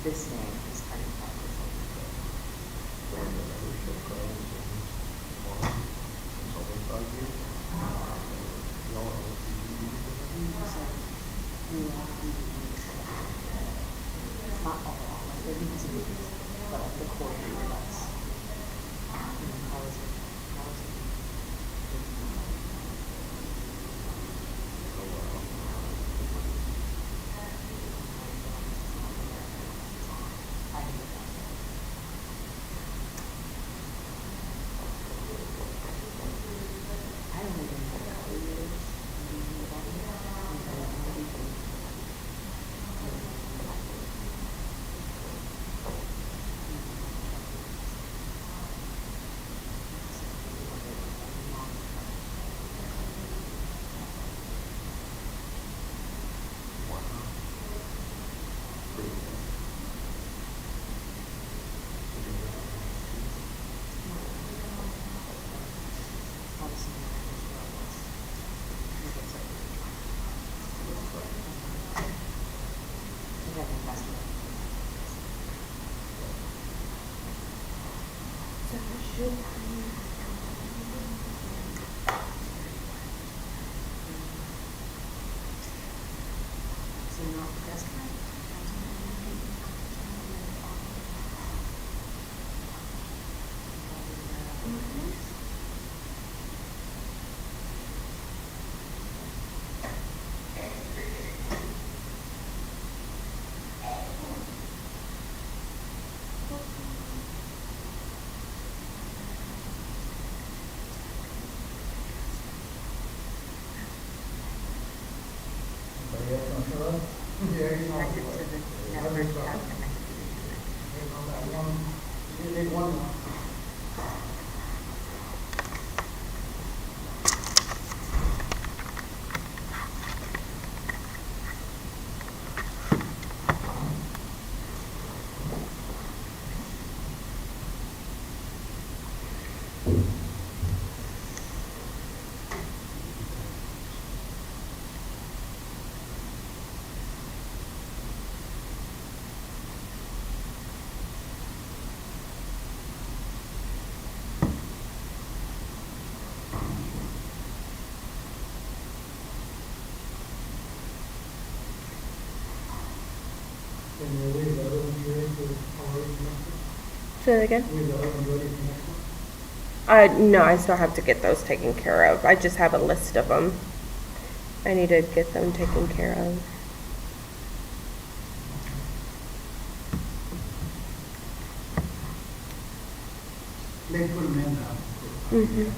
this man is kind of like this over here. From the membership goes and it's only 5 years. Y'all are Not all, like there needs to be, but like the core group of us. How is it? I hate that. I only been for a couple years. So not that's right. Anybody else want to show up? Yeah, you know. Connected to the network, yeah, connected to the internet. You need one. Can you leave the other one here for already connected? Say that again? Leave the other one ready connected? No, I still have to get those taken care of. I just have a list of them. I need to get them taken care of. They put them in now. Mhm.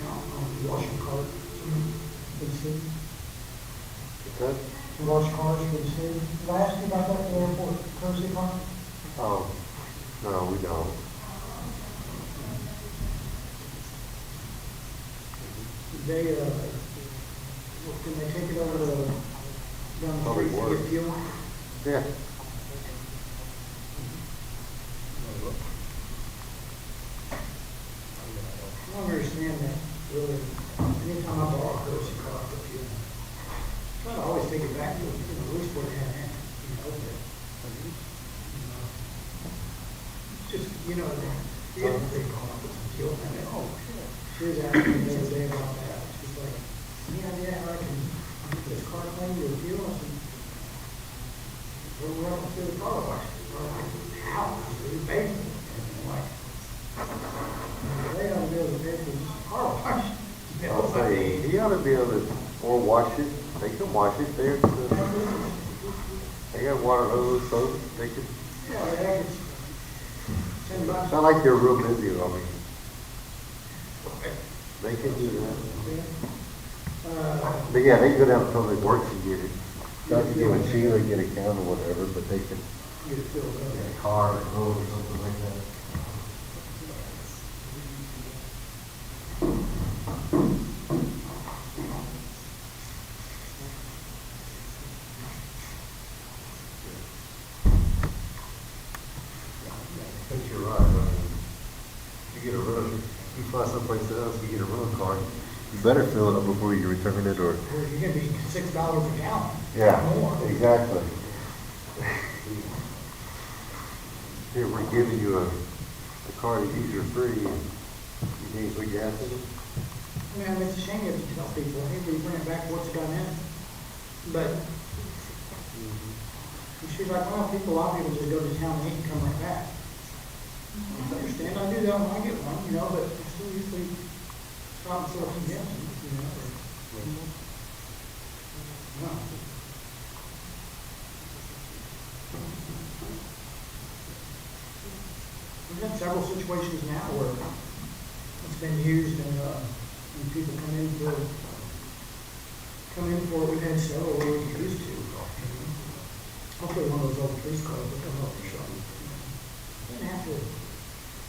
Washing cars for the city. Good? To wash cars for the city. Did I ask you about that at the airport, courtesy car? Oh, no, we don't. They, can they take it over to, down the Public street to Works. get fuel? Yeah. I don't understand that, really. Anytime I borrow a courtesy car for fuel, I try to always take it back to, at least what it had in it, but, just, the other thing, with some fuel, and then, she was asking me the other day about that. She's like, any idea how I can get this car cleaned with fuel? I said, well, we're up to the car wash. Well, like, how? It's basement. And I'm like, they ought to be able to pay for this car wash. I'll say, he ought to be able to, or wash it, they can wash it there. They got water hose, so they can, Yeah, the heck, it's $10. it's not like they're real busy, I mean, they can do that. But yeah, they can go down to Public Works and get it. Not to give a Sheila, get a can or whatever, but they can, Get it filled up. get a car or hose or something like that. But you're right, I mean, you get a rental, you find someplace else, you get a rental car, you better fill it up before you return it, or. Or you're gonna be $6 a gallon. Yeah, More. exactly. Here, we're giving you a car to use for free, and you need to put gas in it. I mean, it's a shame you have to tell people, hey, we bring it back, what's got in it? But she's like, well, a lot of people just go to town and eat and come right back. I understand, I do that when I get one, but I still usually stop and fill some gas, No. We've had several situations now where it's been used and people come in for it. We've had several where we used to. Hopefully one of those old police cars will come up and show them. Doesn't have to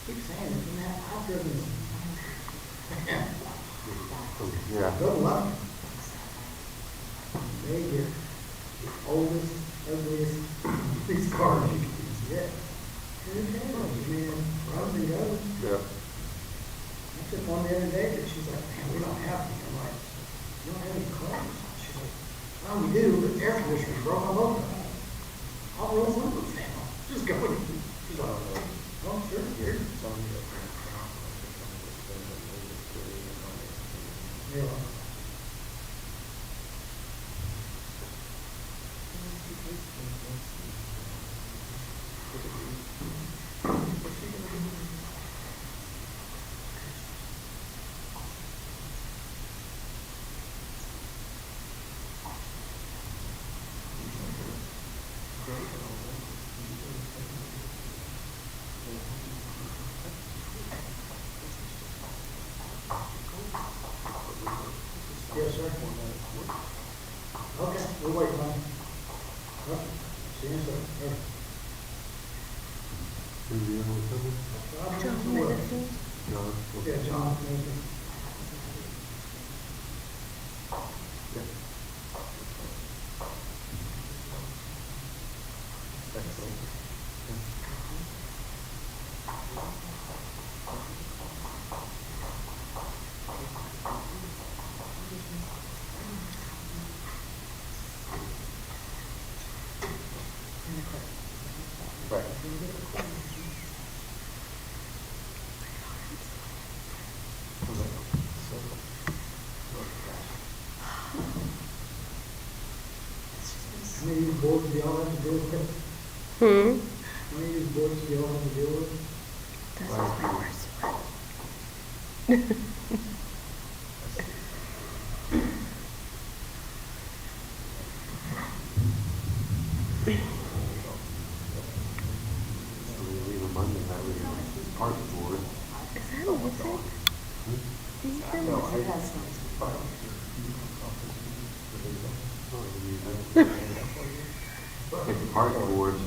keep saying it, I've driven this. Yeah. Good luck. They get the oldest, ugliest police cars you can get. Who cares, man? Runs and goes. Yeah. I took one the other day that she's like, man, we don't have any. I'm like, you don't have any cars? She's like, well, we do, but the air conditioner's broke on both of them. I'll roll windows down. Just go. She's like, oh, sure, here. Yeah. Yes, sir. Okay, we'll wait, man. Okay, see you, sir. Who's the other one coming? John. Yeah, John, maybe. Right. How many of these boards do y'all have to deal with? Hmm? How many of these boards do y'all have to deal with? This is my worst one. So we leave a Monday night with a park board. Is that music? Do you hear me? It has some. At the park board, we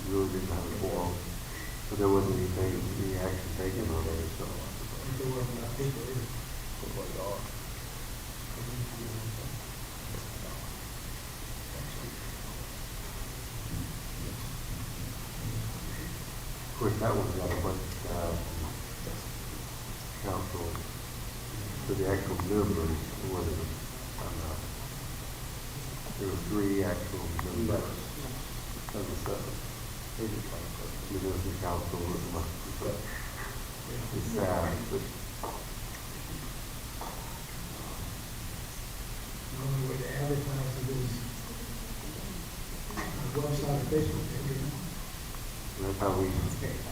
really didn't have a forum, but there wasn't any action taken on it, so. There wasn't enough people either. Of course, that one got a bunch, council, for the actual members, it wasn't, there were 3 actual members of the seven. Municipal council was much, it's sad, but The only way to advertise it is on the website or Facebook page. that's how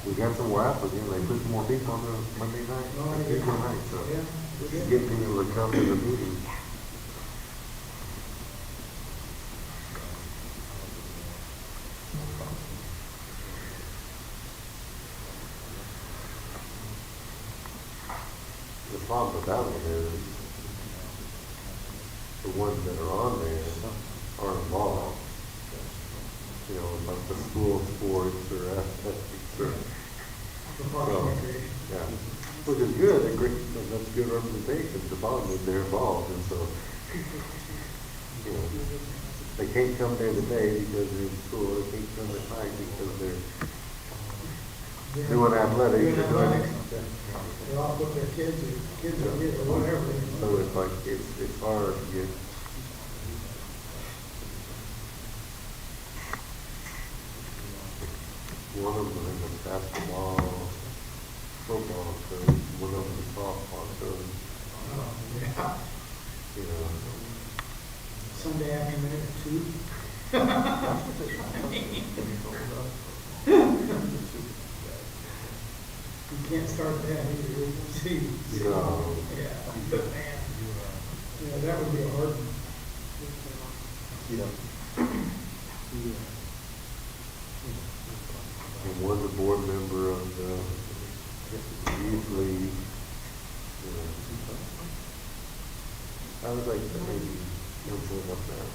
we got some more applicants, they put some more people on the Monday night, Oh, or Tuesday night, so. Yeah, we did. Get people to come to the meeting. The problem with that one is, the ones that are on there are involved. You know, like the school sports or athletics or. For Parks and Recreation. Yeah, which is good, that's good representation, the problem is they're involved, and so, you know, they can't come there today because they're in school, they can't come at night because they're doing athletics, Doing or doing. athletics. They're off with their kids are here, or whatever. So it's like, it's hard to get. One of them is a basketball, football coach, one of them is softball coach, Oh, yeah. you know. Sunday afternoon at 2. You can't start that either. See, No. yeah, man. Yeah, that would be a hard one. And one's a board member of the youth league. You know. I would like to maybe influence up there.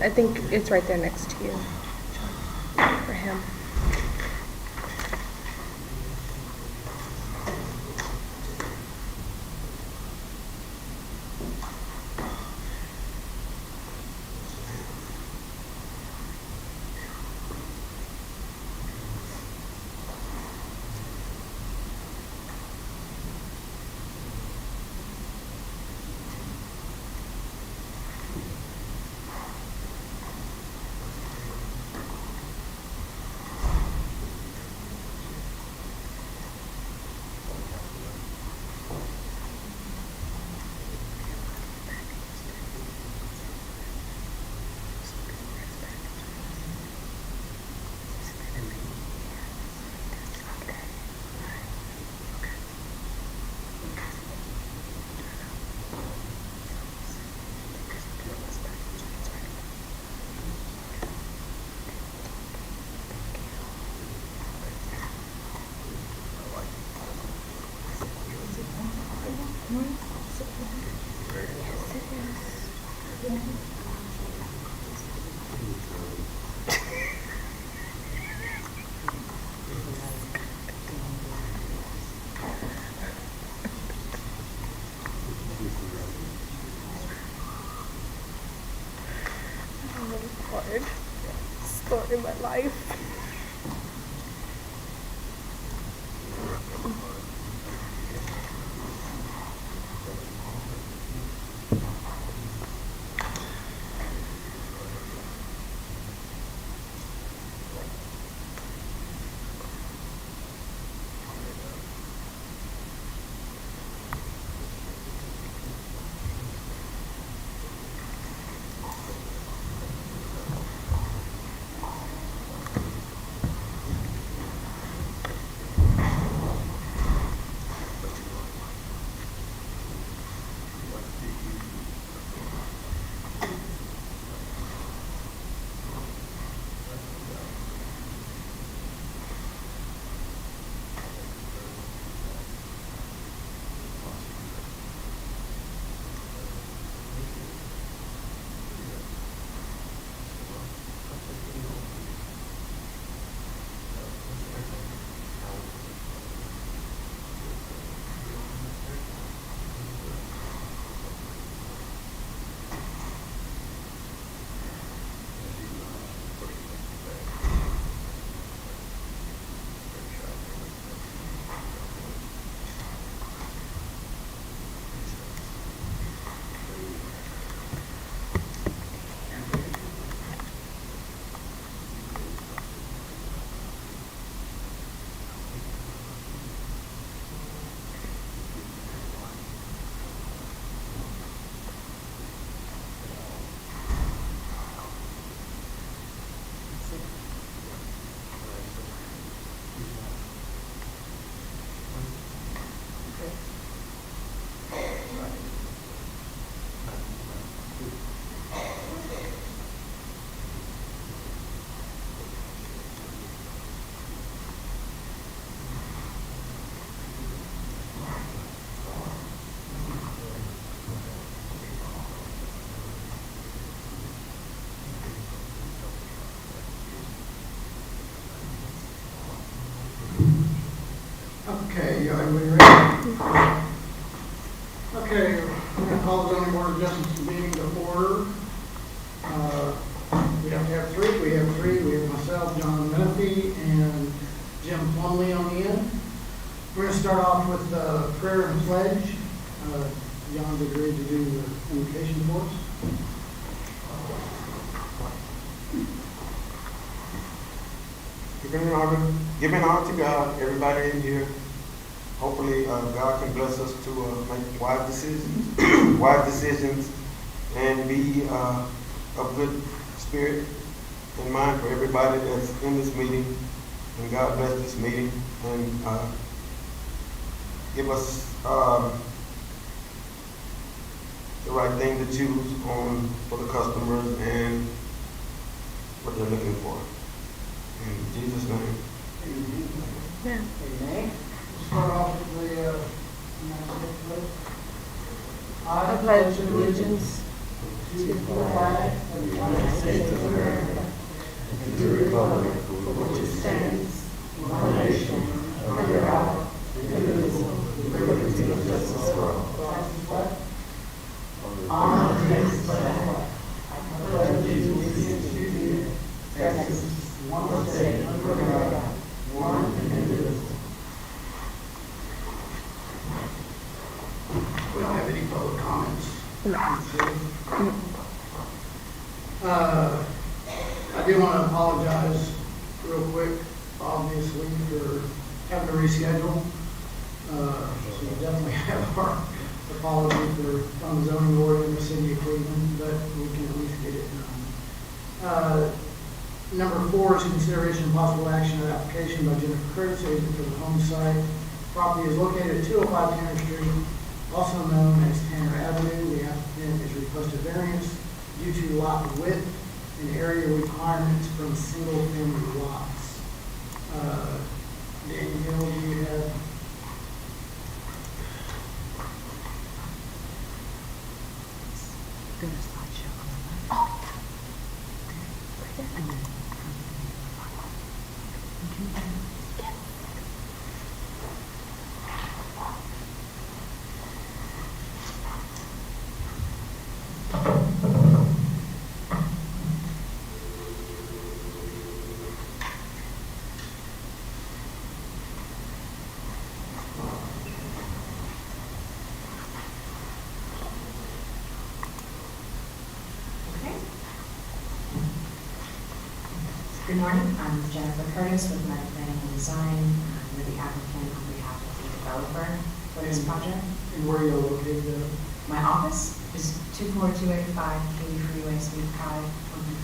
I think it's right there next to you, for him. hard. Story of my life. Okay, you everybody ready? Okay, we're gonna call the zoning board of adjustments meeting to order. We have to have three, we have three, we have myself, John Menifee, and Jim Plumley on the end. We're gonna start off with prayer and pledge. John's agreed to do the invocation for us. Giving honor to God, everybody in here. Hopefully, God can bless us to make wise decisions, and be of good spirit and mind for everybody that's in this meeting. And God bless this meeting and give us the right thing to choose on for the customers and what they're looking for. In Jesus' name. Yeah. Amen. We'll start off with the, I pledge allegiance to the flag of the United States of America and to the republic for which it stands, one nation, under God, indivisible, with liberty and justice for all. On the flag, I pledge allegiance to you, Texas, one state, under God, one and indivisible. we don't have any public comments. No. I do want to apologize real quick, obviously, for having to reschedule. So you definitely have our apology from the zoning board in the city of Cleveland, but we can at least get it done. Number 4 is consideration of possible action on application by Jennifer Curtis, agent for the home site. Property is located at 205 Tanner Street, also known as Tanner Avenue. The applicant is requested variance due to lot width and area requirements from single-family lots. Danielle, do you have? Good morning, I'm Jennifer Curtis with Med Planning and Design. I'm with the applicant on behalf of the developer for this project. And where you're located, My office is 24285 Katy Freeway, Suite 525,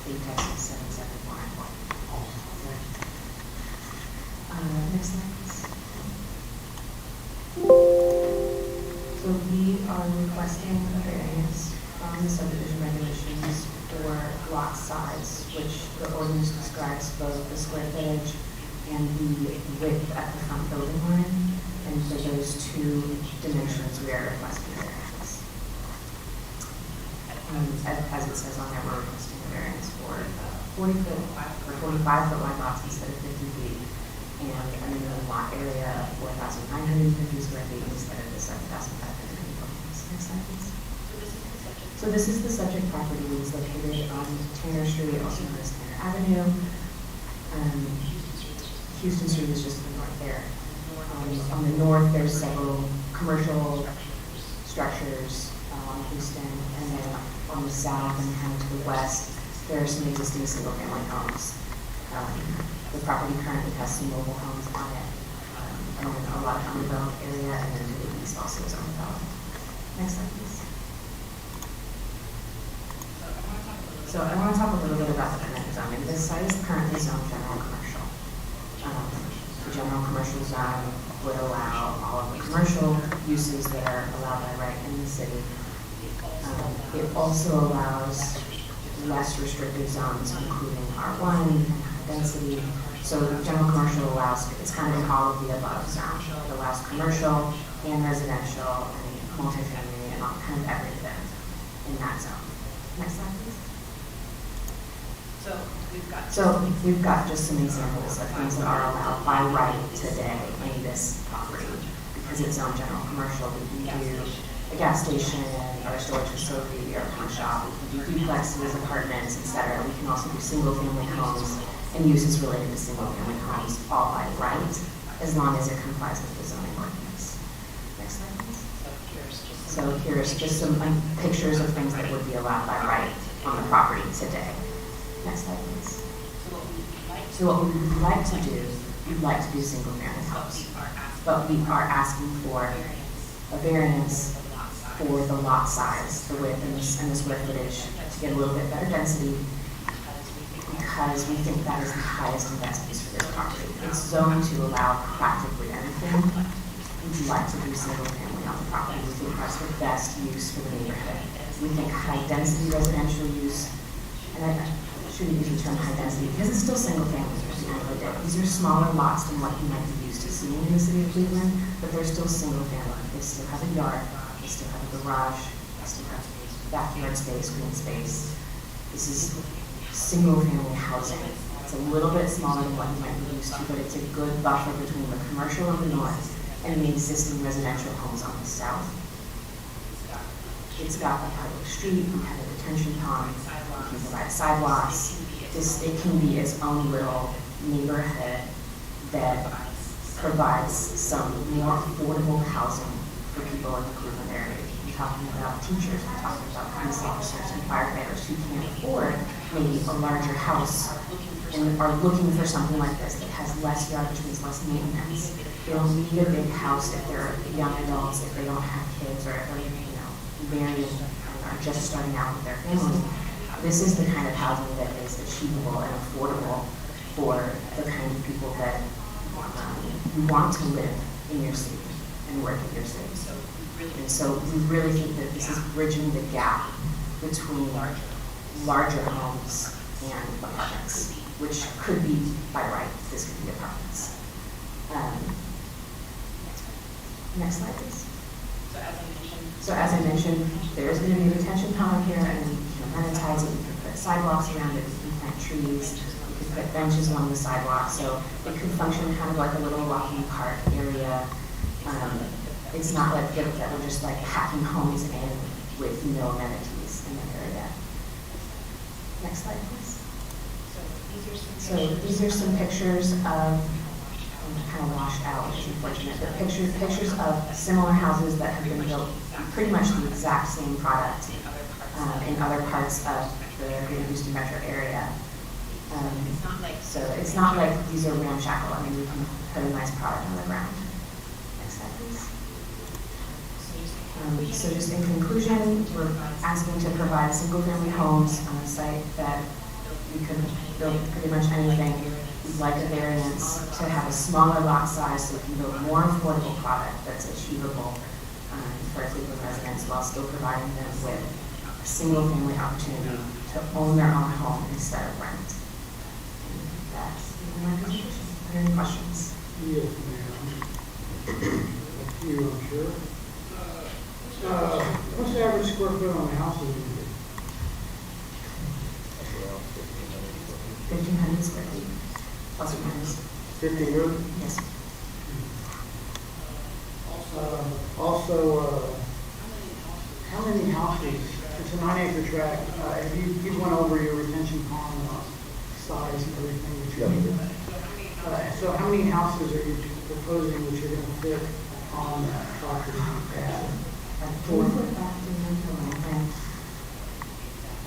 Katy, Texas 77491. Next slide, please. So we are requesting a variance from the subdivision regulations for lot size, which the ordinance describes both the square footage and the width at the front building line. And for those two dimensions, we are requesting a variance. As it says on there, we're requesting a variance for 40-foot or 45-foot wide lots instead of 50 feet, and a minimum lot area of 4,950 square feet instead of the 7,500. Next slide, please. So this is the subject property. It's located on Tanner Street, also known as Tanner Avenue. Houston Street is just to the north there. On the north, there's several commercial structures on Houston, and then on the south and kind of to the west, there are some existing single-family homes. The property currently has some mobile homes on it, and a lot of undeveloped area, and then to the east also is undeveloped. Next slide, please. So I want to talk a little bit about the current zoning. This site is currently zoned general commercial. The general commercial zone would allow all of the commercial uses that are allowed by right in the city. It also allows less restrictive zones, including R1 and high density. So general commercial allows, it's kind of an all of the above zone. It allows commercial and residential and multifamily and all kind of everything in that zone. Next slide, please. So we've got just some examples of things that are allowed by right today in this property. Because it's zoned general commercial, we can do a gas station, or a storage facility, or a pawn shop. We can do duplexes, apartments, etc. We can also do single-family homes and uses related to single-family homes, all by right, as long as it complies with the zoning ordinance. Next slide, please. So here's just some pictures of things that would be allowed by right on the property today. Next slide, please. So what we would like to do, we'd like to do single-family homes, but we are asking for a variance for the lot size, the width, and the square footage to get a little bit better density, because we think that is the highest and best use for this property. It's zoned to allow practically anything. We'd like to do single-family on the property. We think that's the best use for the neighborhood. We think high-density residential use, and I shouldn't use the term high density because it's still single family at the end of the day. These are smaller lots than what you might be used to seeing in the city of Cleveland, but they're still single family. They still have a yard, they still have a garage, they still have backyard space, green space. This is single family housing. It's a little bit smaller than what you might be used to, but it's a good buffer between the commercial on the north and the existing residential homes on the south. It's got a public street, we have a detention pond, we can provide sidewalks. It can be its own little neighborhood that provides some more affordable housing for people in the Cleveland area. We're talking about teachers, we're talking about police officers and firefighters who can't afford maybe a larger house and are looking for something like this that has less yard, which means less maintenance. They don't need a big house if they're young adults, if they don't have kids, or married and are just starting out with their family. This is the kind of housing that is achievable and affordable for the kind of people that want to live in your city and work in your city. And so we really think that this is bridging the gap between larger homes and apartments, which could be, by right, this could be apartments. Next slide, please. So as I mentioned, there is going to be a detention pond here, and we can amenitize it. We can put sidewalks around it. We can plant trees. We can put benches along the sidewalk. So it could function kind of like a little walking park area. It's not like that we're just like packing homes in with no amenities in the area. Next slide, please. So these are some pictures of kind of washed out, which is unfortunate, but pictures of similar houses that have been built pretty much the exact same product in other parts of the Greater Houston metro area. So it's not like these are ramshackle. I mean, we can put a nice product on the ground. Next slide, please. So just in conclusion, we're asking to provide single-family homes on a site that we could build pretty much anything. We'd like a variance to have a smaller lot size so we can build a more affordable product that's achievable for Cleveland residents while still providing them with a single-family opportunity to own their own home instead of rent. And that's my presentation. Are there any questions? Yes, ma'am. A few, I'm sure. What's the average square foot on the houses in here? 1,500 square feet, plus or minus. 1,500? Yes. Also, how many houses, it's a 9-acre tract, you went over your retention pond size and everything that you needed. So how many houses are you proposing that you're gonna fit on that property? I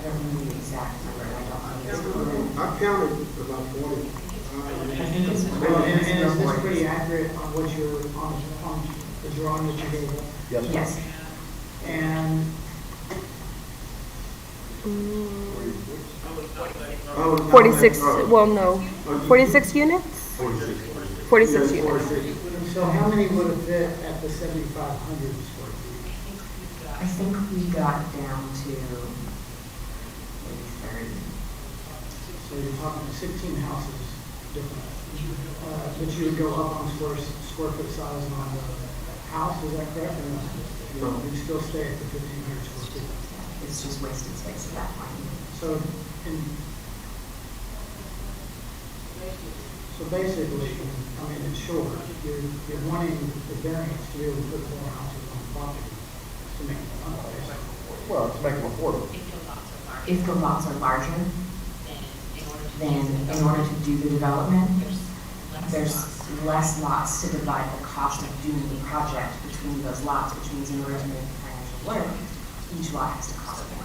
don't remember the exact number, I don't know. I counted about 40. I think it's Well, and is this pretty accurate on what you're, on the drawing that you gave us? Yes. And Oh, 46, no. well, no, 46 units? 46 units. 46. so how many would have fit at the 7,500 square feet? I think we got down to maybe 30. So you're talking 16 houses different. But you would go up on square foot size on the house, is that correct? Or no? No. You'd still stay at the 1,500 square feet. It's just wasted space at that point. So, so basically, I mean, in short, you're wanting the variance to be able to put more houses on the property to make it unfair. Well, to make them affordable. If the lots are larger, then in order to do the development, there's less lots to divide the cost of doing the project between those lots, which means in order to make the financial work, each lot has to cost more.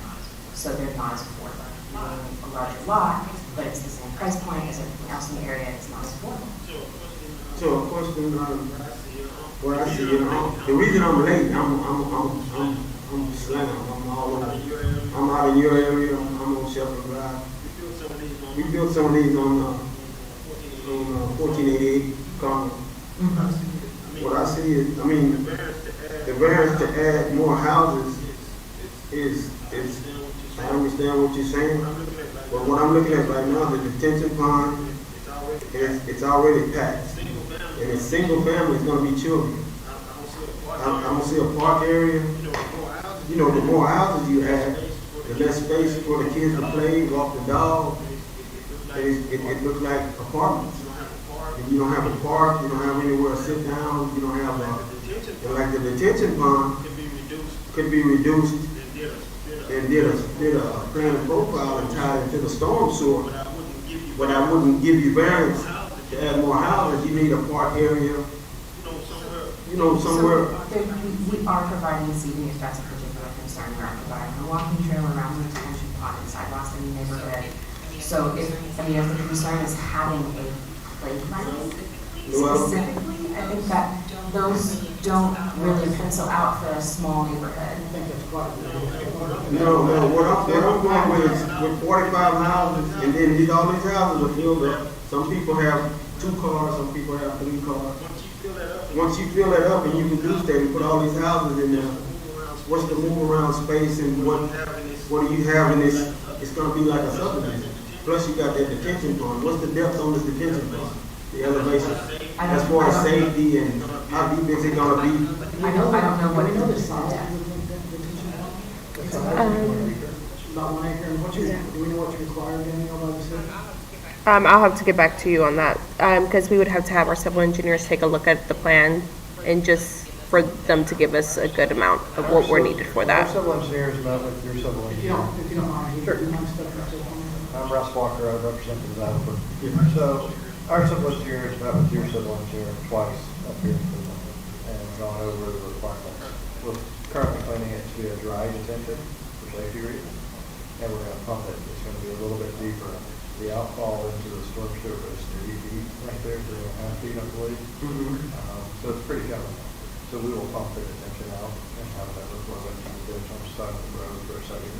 So they're not as affordable. You want a larger lot, but it's the same price point as everything else in the area, it's not as affordable. So, of course, what I see, the reason I'm late, I'm slam, I'm all over. I'm out in your area, I'm on Shepherd Drive. We built some of these on 1488 Congo. What I see is, I mean, the variance to add more houses is, I understand what you're saying, but what I'm looking at right now, the detention pond, it's already packed. And a single family is gonna be children. I don't see a park area. You know, the more houses you add, the less space for the kids to play, walk the dog. It looks like apartments. And you don't have a park, you don't have anywhere to sit down, you don't have like the detention pond could be reduced and did a plan and profile and tied into the storm sewer. But I wouldn't give you variance to add more houses. You need a park area, somewhere. So we are providing seating if that's a particular concern. We are providing a walking trail around the detention pond and sidewalks in the neighborhood. So if the concern is having a playground specifically, I think that those don't really pencil out for a small neighborhood. I think that's quite a No. What I'm going with is with 45 houses, and then all these houses are filled up. Some people have 2 cars, some people have 3 cars. Once you fill that up and you reduce that and put all these houses in there, what's the move around space and what do you have in this? It's going to be like a subdivision. Plus you got that detention pond. What's the depth on this detention pond? The elevation, as far as safety and how deep is it going to be? I don't know what Do we know the it is. size of the detention pond? About 1 acre, and do we know what's required, Danielle, by the city? I'll have to get back to you on that, because we would have to have our civil engineers take a look at the plan and just for them to give us a good amount of what we're needed for Our that. civil engineers met with your civil If you engineer. don't mind, Sure. do you mind stepping up to the podium? I'm Russ Walker, I represent the developer. So our civil engineers met with your civil engineer twice up here and gone over the requirements. We're currently planning it to be a dry detention for safety reasons, and we're going to pump it. It's going to be a little bit deeper the outfall into the storm sewer is 3 feet right there, 3.5 feet, I believe. So it's pretty shallow. So we will pump the attention out and have it overflow into the ditch on the side of the road for a second.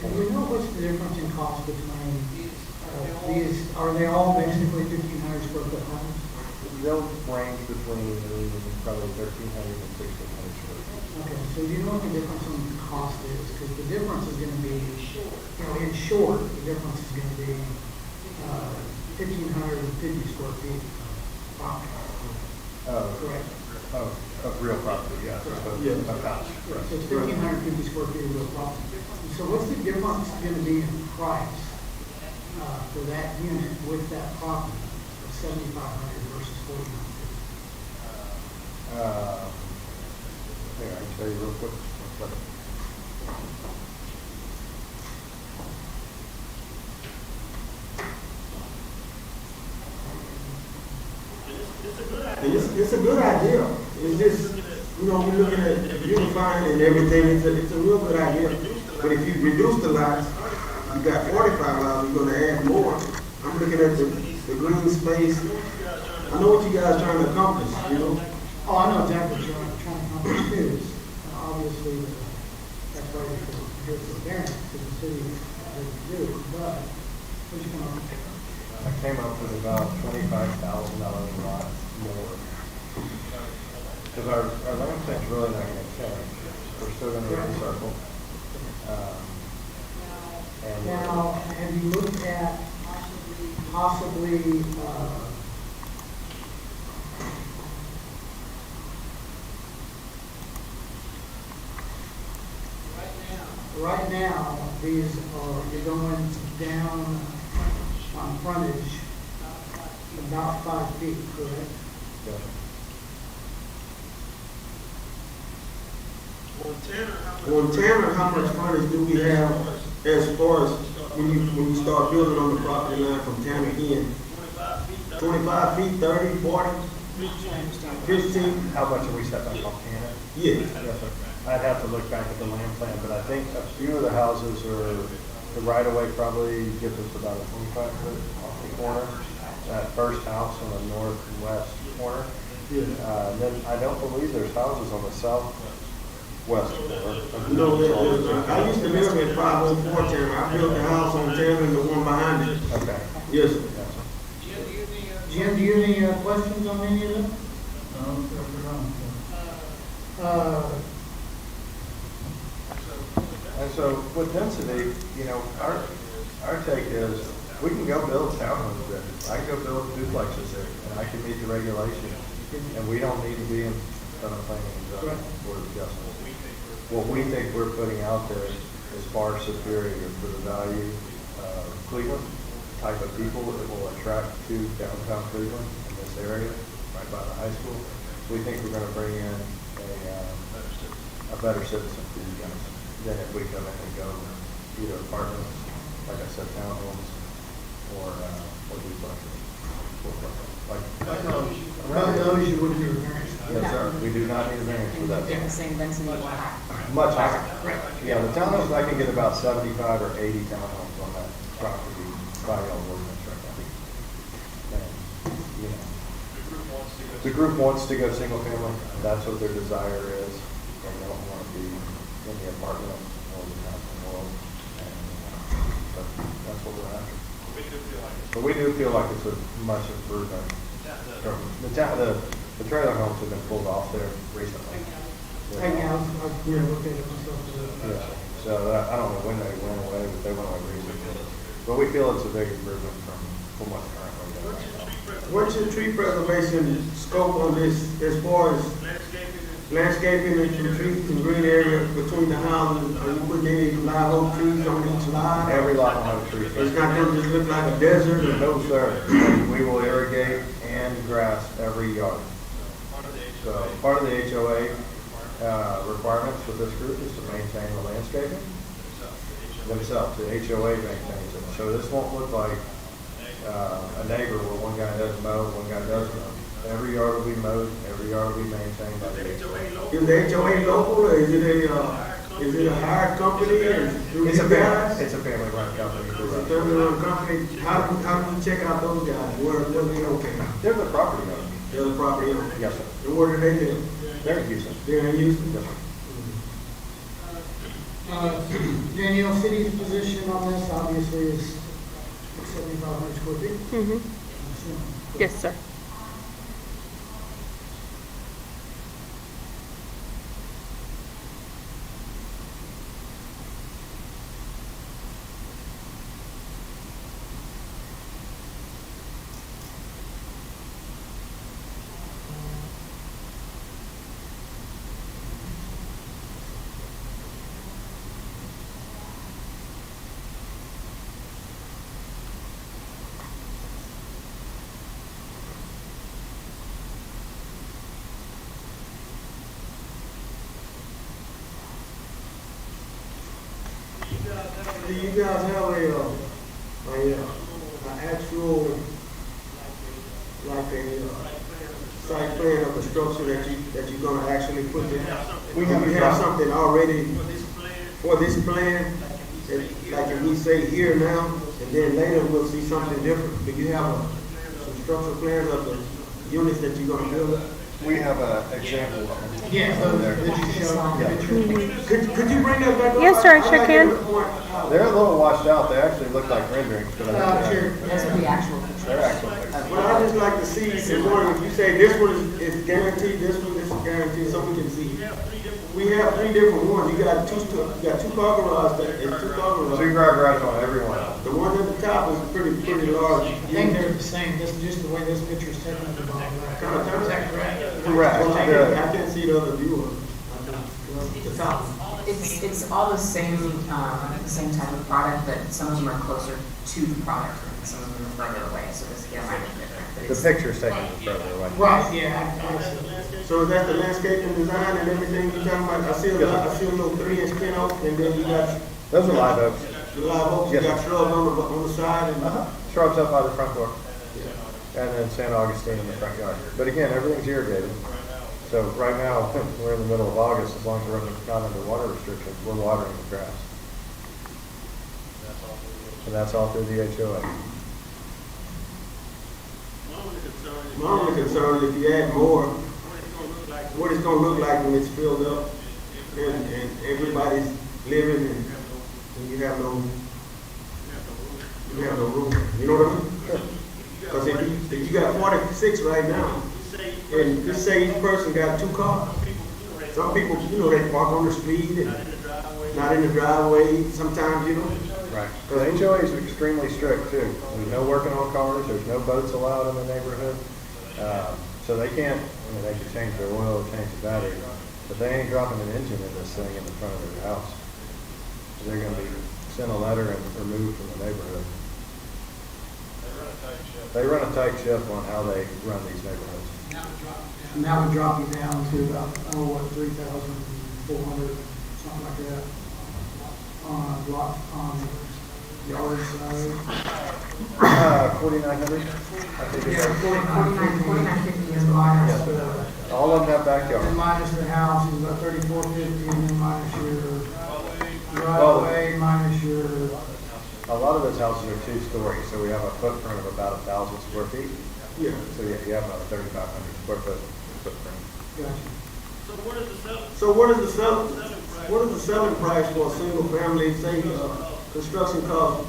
Do you know what's the difference in cost between, these, are they all basically 1,500 square foot homes? They'll range between probably 1,300 and 1,600 square feet. Okay, so do you know what the difference in cost is? Because the difference is gonna be, you know, in short, the difference is gonna be, 1,550 square feet. Wow. Correct. Of real property, yes. Yeah. Of house. So it's 1,550 square feet of real property. So what's the difference gonna be in price, for that unit with that property of 7,500 versus 4,950? Here, I can tell you real quick. One second. And it's a good idea. It's just, you know, we're looking at unifying and everything, it's a real good idea. But if you reduce the lots, you got 45 lots, you're gonna add more. I'm looking at the green space. I know what you guys are trying to accomplish, you know? Oh, I know exactly what you're trying to accomplish too. Obviously, that's why we're here for variance, because the city has to do it, but what you come up with? I came up with about $25,000 a lot more. Because our land bank's really not gonna change. We're still gonna recircle. And Now, have you looked at possibly, right now, these are, you're going down on frontage about 5 feet, correct? yeah. On Tanner, how much frontage do we have as far as when you start building on the property line from Tanner in? 25 feet, 30, 40, 15? How much are we set back off Hannah? Yeah. Yes, sir. I'd have to look back at the land plan, but I think a few of the houses are, the right of way probably gives us about a 25 foot off the corner. That first house on the northwest corner. Then I don't believe there's houses on the southwest corner. No, I used to live in 504 Tanner. I built the house on Tanner and the one behind it. Okay. Yes, sir. Yes, sir. Jim, do you have any questions on any of them? And so with density, you know, our take is, we can go build townhomes there. I can go build duplexes there, and I can meet the regulations. And we don't need to be in front of planning and zoning board of adjustment. What we think we're putting out there is far superior for the value of Cleveland, type of people that will attract to downtown Cleveland in this area, right by the high school. We think we're gonna bring in a better citizen for you guys than if we come in and go either apartments, like I said, townhomes, or duplexes. Like, Around those, you wouldn't need a variance. yes, sir, we do not need a variance for that. Get the same density or higher. Much higher. Yeah, the townhomes, I can get about 75 or 80 townhomes on that property by y'all ordinance right now. And, you know, the group wants to go single family, that's what their desire is. They don't want to be in the apartment or the housing world. And that's what we're after. But we do feel like it's a much improvement. The trailer homes have been pulled off there recently. Right now, I've looked at it myself. Yeah. So I don't know when they went away, but they went away recently. But we feel it's a big improvement from what's currently there right now. What's your tree preservation scope on this as far as landscaping and trees and green area between the houses? Are you putting any live oak trees on each lot? Every lot will have a tree. It's not gonna just look like a desert or No, sir. We will irrigate and grass every yard. So part of the HOA requirements for this group is to maintain the landscaping themselves. The HOA maintains it. So this won't look like a neighbor where one guy doesn't mow, one guy does mow. Every yard will be mowed, every yard will be maintained by the HOA. Is the HOA local or is it a Is it a hired company and do It's you a guys? family, it's a family-run company. It's a family-run company. How do you check out those guys? Where they located? They're the property owner. They're the property owner. Yes, sir. And where do they live? They're in Houston. They're in Houston? Yes, sir. Danielle, city's position on this obviously is 7,500 square feet. Mm-hmm. Yes, sir. Do you guys have an actual, like a site plan of the structure that you're gonna actually put there? We Do have you a have drawing. something already for this plan? Like if we say here now, and then later we'll see something different. Do you have some structural plans of the units that you're gonna build? We have an example of them. Yeah, Over there. did you show Yeah. the picture? Could you bring that back up? Yes, sir, I I'd sure like can. to point out- They're a little washed out. They actually look like renderings, but Sure. Those are the actual pictures. they're actual pictures. But I just like to see, and one, if you say this one is guaranteed, this one is guaranteed, so we can see. We have three different ones. You got two car garage, and two car Two garage. garage on every one. The one at the top is pretty large. I think they're the same, this, just the way this picture is taken at the bottom. Is that correct? Correct. Well, I The- can't see the other view of it. The top one. It's all the same type of product, but some of them are closer to the product, and some of them are further away, so this again might be different. But The it's- picture's taken from further away. Right, yeah, I see. So is that the landscaping design and everything you're talking about? I see a little 3-inch pin oak, and then you got Those are live oaks. the live oaks, you Yes, got sir. shrubs on the side, and Shrubs up by the front door. And then San Augustine in the front yard. But again, everything's irrigated. So right now, we're in the middle of August, as long as we're not under water restrictions, we're watering the grass. And that's all through the HOA. my only concern is if you add more, what it's gonna look like when it's filled up and everybody's living and you have no room. You know what I mean? Because if you got 46 right now, and just say each person got 2 cars, some people, they park on the street and not in the driveway sometimes, Right. The HOA is extremely strict too. There's no working on cars, there's no boats allowed in the neighborhood. So they can't, they can change their oil or change the battery, but they ain't dropping an engine in this thing in the front of their house. So they're gonna be sent a letter and removed from the neighborhood. They run a tight ship on how they run these neighborhoods. And that would drop you down to about, 3,400, something like that. On block, on yard size. 4,900, I think it's. 4950 is minus the, All of them have and backyards. minus the house is about 3,450, and then minus your driveway, minus your, A lot of those houses are 2-story, so we have a footprint of about 1,000 square feet. Yeah. So yeah, you have about a 3,500 square foot footprint. gotcha. So what is the selling price for a single family, say, construction cost,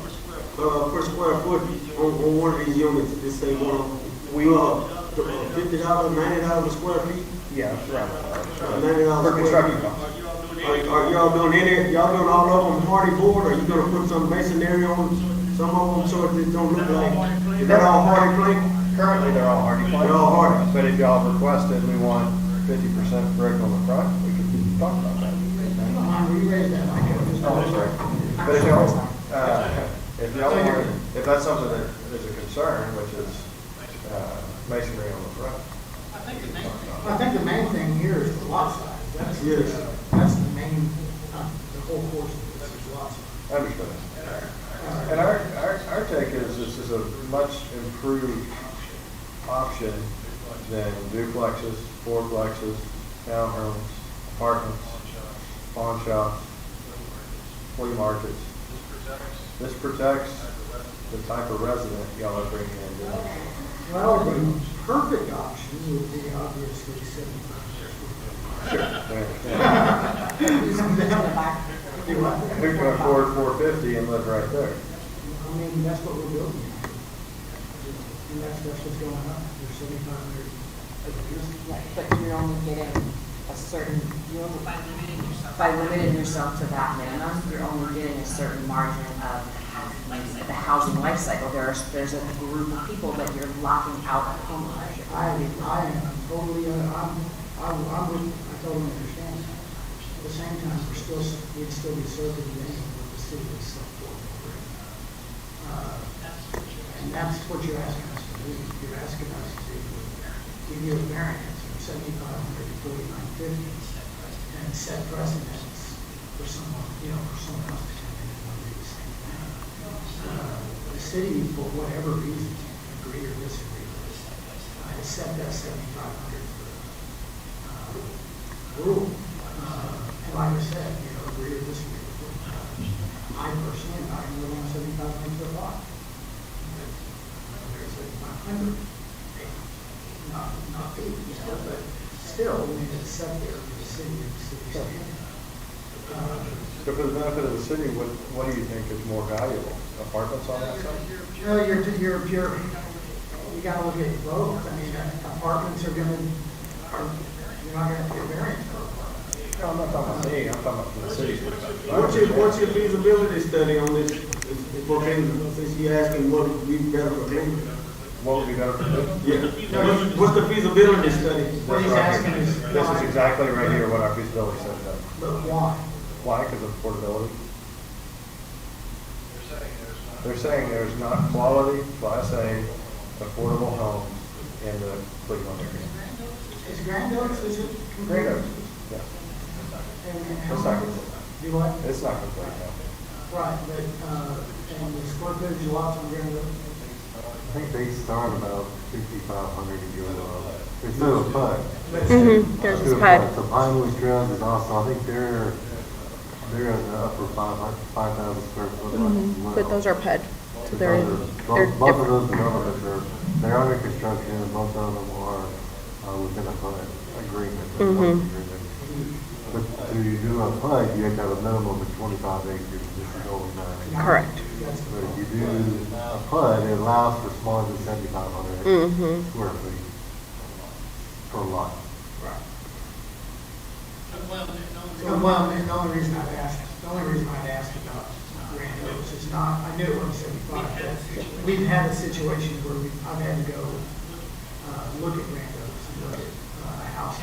per square foot on one of these units? Just say $50, $90 a square feet? Yeah, around $90 for a square construction feet. costs. Are y'all doing all of them hardy board, or are you gonna put some masonry on some of them so it don't look like, is that all hardy plank? Currently, they're all hardy plank. They're all hardy. But if y'all requested, we want 50% brick on the front, we can talk about that. We raised that, I could just. Oh, that's right. But if y'all want, if that's something that is a concern, which is masonry on the front. I think the main thing here is the lot size. Yes. That's the main, the whole course of this is lot size. Understood. And our take is this is a much improved option than duplexes, fourplexes, townhomes, apartments, pawn shops. flea markets. This protects the type of resident y'all are bringing in. Well, the perfect option would be obviously 75. Sure, I understand. Do what? Who can afford 450 and live right there? I mean, that's what we're building. And that's what's going on. There's 7,500. But you're only getting a certain, by limiting yourself to that minimum, you're only getting a certain margin of the housing life cycle. There's a group of people that you're locking out of homeownership. I am totally, I totally understand that. At the same time, we'd still be serving the name of the city is so affordable. And that's what you're asking us to do. You're asking us to give you a variance from 7,500 to 4,950 and set precedents for someone, for someone else to come in and do the same thing. The city, for whatever reason, agree or disagree with this, has set that 7,500 rule. And like I said, agree or disagree with it. I personally, I can live on 7,500 foot lot. There's 7,500. Not feet, but still, we need to set there for the city and the city standard. So for the benefit of the city, what do you think is more valuable? Apartments on that side? You gotta look at both. I mean, apartments you're not gonna have to get variance for apartments. No, I'm not talking about me, I'm talking about from the city's perspective. What's your feasibility study on this? Since you're asking what would be better for Cleveland? What would be better for them? Yeah. What's the feasibility study? What he's asking is This is exactly right here what our feasibility study does. But why? Why? Because of affordability. They're saying there's not quality, Class A, affordable homes in the Cleveland area. Is Grand Oaks, is it? Great Oaks, yeah. And how It's not much? complete. Do what? It's not complete now. Right, but, and the square footage lots on Grand Oaks? I think they start about 5,500 a year. It's still a PUD. There's Still a PUD. So Pinewood Trails is also, I think they're in the upper 5,000 square foot. as well. But those are PUD, so they're Both of different. those developments they're under construction, and both of them are within a PUD agreement. But to do a PUD, you have to have a minimum of 25 acres. This is only 9. Correct. But if you do a PUD, it allows for smaller than 7,500 square feet per lot. Well, and the only reason I'd asked about Grand Oaks is not, I knew it was 75, but we've had a situation where I've had to go look at Grand Oaks and look at a house.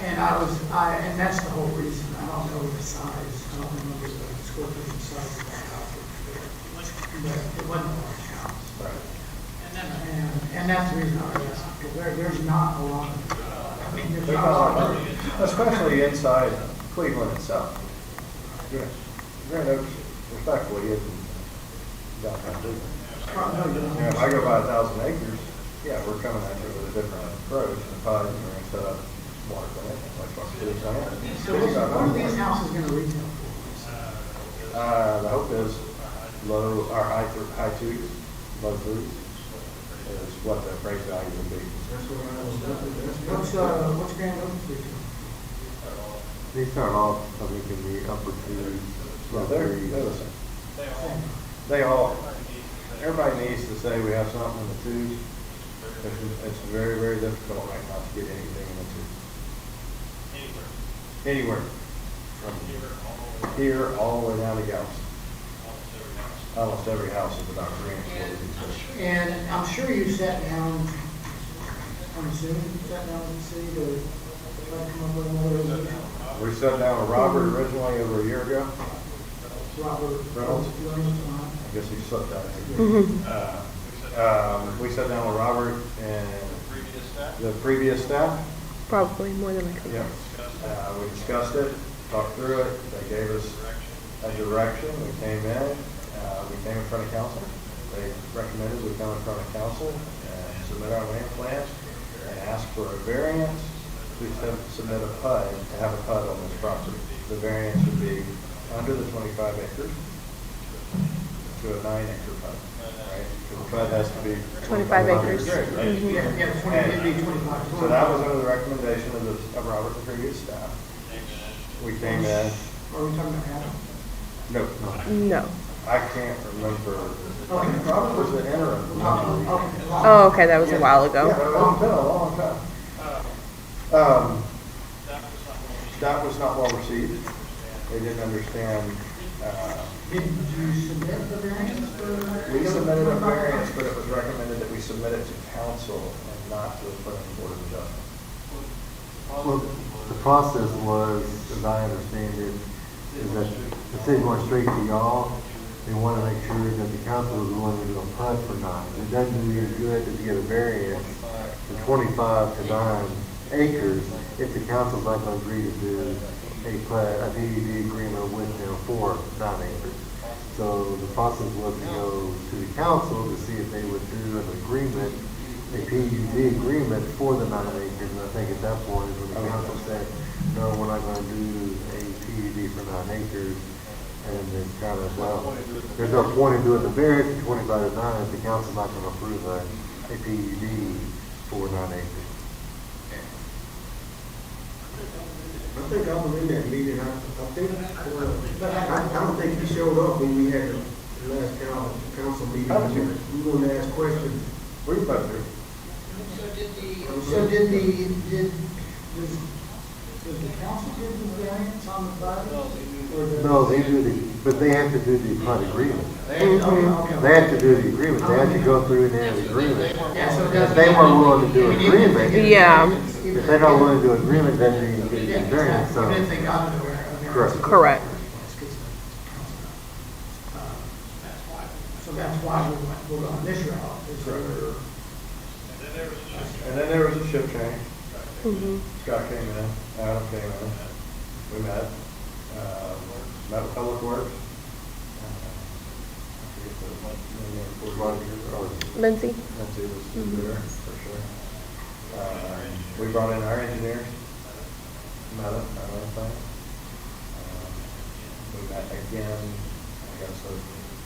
And that's the whole reason. I don't know the size, I don't remember the square footage size of that house. But it wasn't a large house. Right. And that's the reason I was asking, because there's not a lot of, I mean, there's There's not a lot not a lot, of. especially inside Cleveland itself. Yeah. Grand Oaks, respectfully, isn't downtown Cleveland. If I go by 1,000 acres, yeah, we're coming at you with a different approach and PUD, and we're going to set up water plant, like what we're saying. So what are these houses gonna retail for? The hope is low, or high twos, low threes, is what the appraised value would be. What's Grand Oaks retail? They start off, I think, in the upper 2s. Yeah, they're the same. They all, everybody needs to say we have something in the twos. It's very, very difficult right now to get anything in the twos. Anywhere. From here all the way down to Galveston. Almost every house is about 3 inches. And I'm sure you sat down, I'm assuming you sat down with the city to try to come up with another resolution. We sat down with Robert originally over a year ago. Robert Reynolds. I guess he slipped out. We sat down with Robert and the previous staff. Probably more than likely. Yeah. We discussed it, talked through it. They gave us a direction. We came in. We came in front of council. They recommended we come in front of council and submit our land plan and ask for a variance to submit a PUD, to have a PUD on this property. The variance would be under the 25 acres to a 9-acre PUD, right? Because the PUD has to be 25 acres. great, right? Yeah, yeah, 20, it'd be 25. So that was under the recommendation of Robert and previous staff. We came in, Are we talking about Adam? no, No. I can't remember. Okay. Robert was the interim. Oh, okay, that was a while Yeah, ago. it's been a long time. That was not well received. They didn't understand, Did you submit the variance for? we submitted a variance, but it was recommended that we submit it to council and not to the planning board of adjustment. Well, the process was, as I understand it, is that instead of going straight to y'all, they want to make sure that the council is willing to do a PUD for 9. It doesn't do you any good to get a variance from 25 to 9 acres if the council's not going to agree to do a PUD agreement with them for 9 acres. So the process was to go to the council to see if they would do an agreement, a PUD agreement for the 9 acres. And I think at that point is when the council said, no, we're not going to do a PUD for 9 acres. And then kind of, well, there's no point in doing the variance from 25 to 9 if the council's not going to approve a PUD for 9 acres. I think I was in that meeting, I think, I don't think he showed up when we had the last council meeting. We were going to ask questions. We both do. So does the council give the variance on the project? No, they do but they have to do the PUD agreement. Okay. They have to do the agreement. They have to go through and have the agreement. Yeah, so it If doesn't- they weren't willing to do an agreement, Yeah. if they're not willing to do an agreement, then they can get a variance, so. Even if they got the variance. Correct. Correct. So that's why we're on this route. is we're- And then there was a shift change. Mhm. Scott came in, Adam came in, we met with Public Works. I forget the name. Lindsay? Nancy was there, for sure. We brought in our engineers, met them, that whole thing. We met again, I guess, a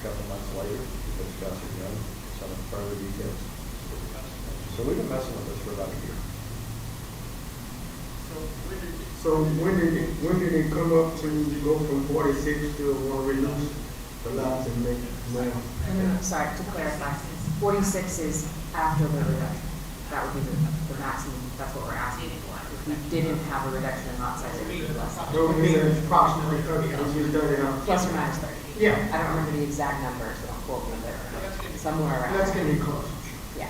couple months later, to discuss again some further details. So we've been messing with this for about a year. So when did it come up to go from 46 to want to reduce the lots and make more? Sorry, to clarify, 46 is after the reduction. That would be the maximum, that's what we're asking for. If we didn't have a reduction in lot size, it would be less. So it means approximately 30 If you started out, Plus or minus 30. Yeah. I don't remember the exact numbers, so don't quote me, but somewhere around. That's gonna be close. Yeah.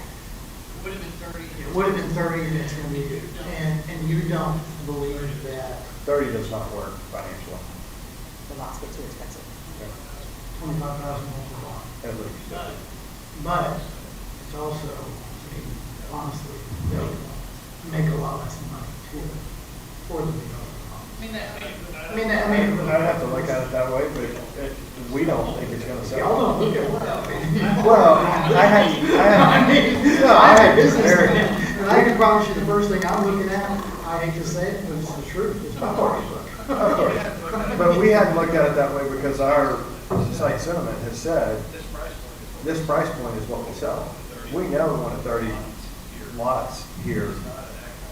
It would have been 30 and it's gonna be, and you don't believe that 30 does not work financially, The lots get too expensive. 25,000 is a lot. at least. But it's also, I mean, honestly, they make a lot less money too, for the developer. I mean, I'd have to look at it that way, but we don't think it's gonna sell. y'all don't look at what I mean. Well, I had business, very- and I can promise you the first thing I'm looking at, I hate to say it, but it's the truth, it's my pocketbook. Of course. But we hadn't looked at it that way because our site sentiment has said, this price point is what we sell. We know one of 30 lots here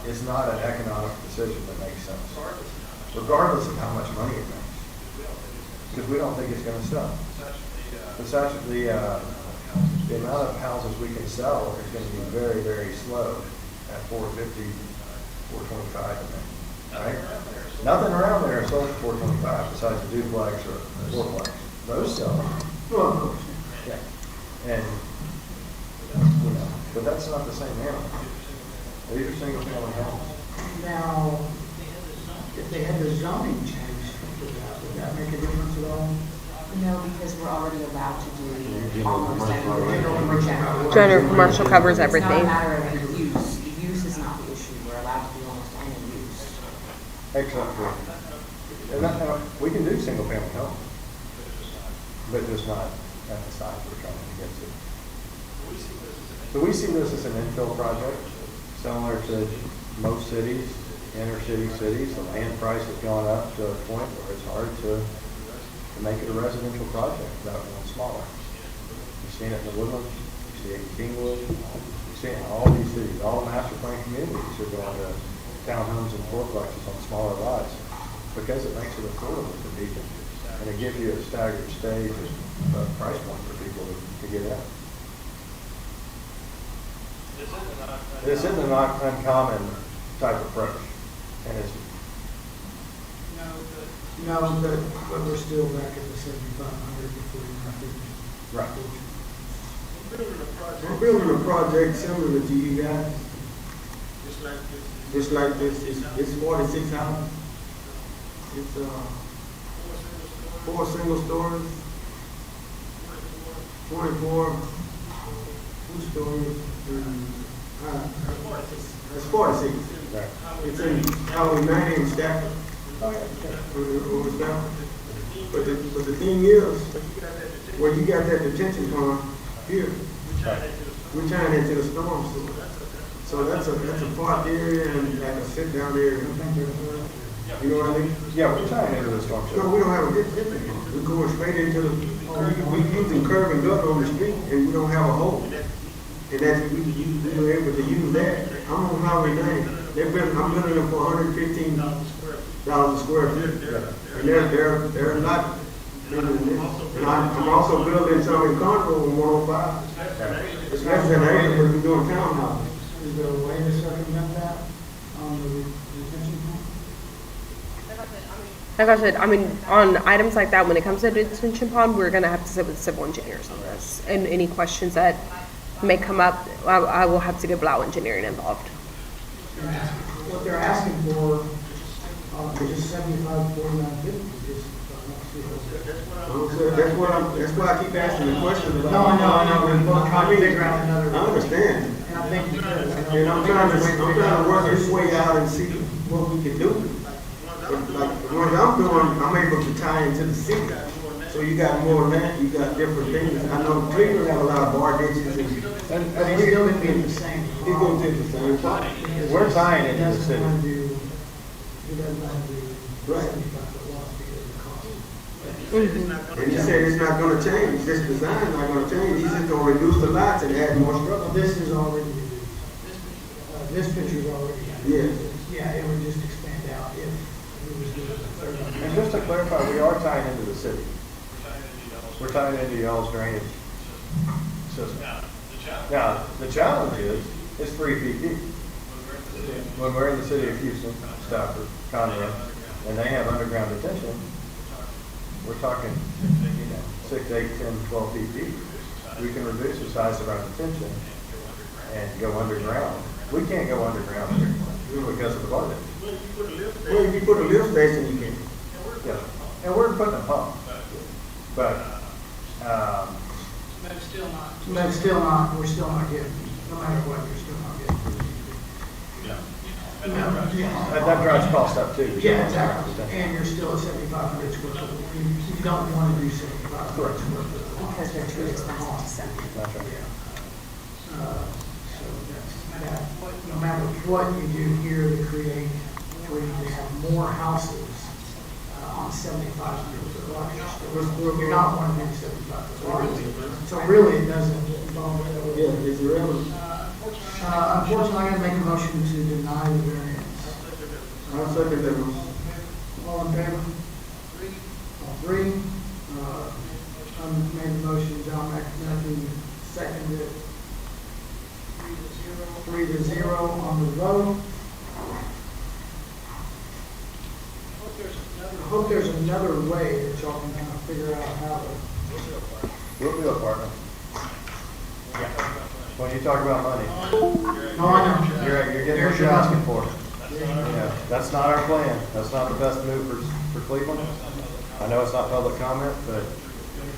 is not an economic decision that makes sense, regardless of how much money it makes. Because we don't think it's gonna sell. The amount of houses we can sell is gonna be very, very slow at 450, 425, right? Nothing around there is sold for 425 besides a duplex or a fourplex. Those sell. Well, of course. Yeah. And, but that's not the same animal. These are single family homes. Now, if they had the zoning changed to that, would that make a difference at all? No, because we're already allowed to do General almost commercial everything. already. General commercial covers It's everything. not a matter of the use. The use is not the issue. We're allowed to do almost any use. Except for, and we can do single family homes, but just not at the size we're trying to get to. So we see this as an infill project, similar to most cities, inner city cities. The land price has gone up to a point where it's hard to and make it a residential project without going smaller. You've seen it in the Woodlands, you see it in Kingwood, you see it in all these cities, all master plan communities are going to townhomes and fourplexes on smaller lots because it makes it affordable for people. And it gives you a staggered stage of price point for people to get out. This isn't an uncommon type of approach, and it's No, but we're still back at the 7,500 before you right. We're building a project similar to you guys, just like this. It's 46 houses. It's 4 single stories, 24 two-stories, it's 46. Right. It's in Howard 90 in Stafford. Over Stafford. But the thing is, where you got that detention pond here, we're tying into the storm sewer. So that's a park area and like a sit down area. You know what I mean? Yeah, we're tying into the storm No, sewer. we don't have a detention pond. We're going straight into the, we using curb and gutter on the street and we don't have a hole. And that's, we were able to use that. I'm on Highway 90. I'm building them for $115 a square foot. And they're not, and I'm also building some in Conroe on 105. It's less than acre, but we're doing townhouses. Is there a way to circumvent that on the retention pond? Like I said, I mean, on items like that, when it comes to detention pond, we're gonna have to sit with civil engineers on this. And any questions that may come up, I will have to get Blau Engineering involved. What they're asking for, is just 75, 49, 50, just, That's why I keep asking the question about. No, I know, we're both trying to figure out another. I understand. And I think you could. And I'm trying to work this way out and see what we can do. But like, the ones I'm doing, I'm able to tie into the city. So you got more land, you got different things. I know Cleveland have a lot of bar ditches and. But it's still gonna be the same. It's gonna take the same spot. We're tying He into the doesn't city. want to do, he doesn't want to do Right. 75-foot lots because of the cost. And he said it's not gonna change, this design not gonna change, he's just gonna reduce the lots and add more Well, structure. this is already reduced. This picture's already. Yes. Yeah, it would just expand out if it was doing the And just to clarify, we are tying into the city. We're tying into y'all's drainage system. Now, the challenge is, it's 3 feet deep. When we're in the city of Houston, Stafford, Conroe, and they have underground detention, we're talking, 6, 8, 10, 12 feet deep. We can reduce the size of our detention and go underground. We can't go underground here because of the flooding. Well, if you put a lift station, you can. Yeah, and we're putting a pump, but, But still not, we're still not getting, no matter what, you're still not getting. that drives cost up too. Yeah, exactly. And you're still at 7,500 square foot. You don't want to do 7,500 Correct. square foot. Because they're too expensive to send. That's right. So that's, that, no matter what you do here to create, where you have more houses on 7,500 foot lots, you're not wanting to do 7,500 foot lots. So really, it doesn't involve. Yeah, it's irrelevant. Unfortunately, I'm going to make a motion to deny the variance. I'll second that one. All in favor? All three. I made the motion, John McMurphy seconded it. 3-0 on the vote. I hope there's another way that y'all can kind of figure out how to. We'll do it, partner. When you talk about money, No, I know. you're getting what you're asking for. Yeah, that's not our plan. That's not the best move for Cleveland. I know it's not public comment, but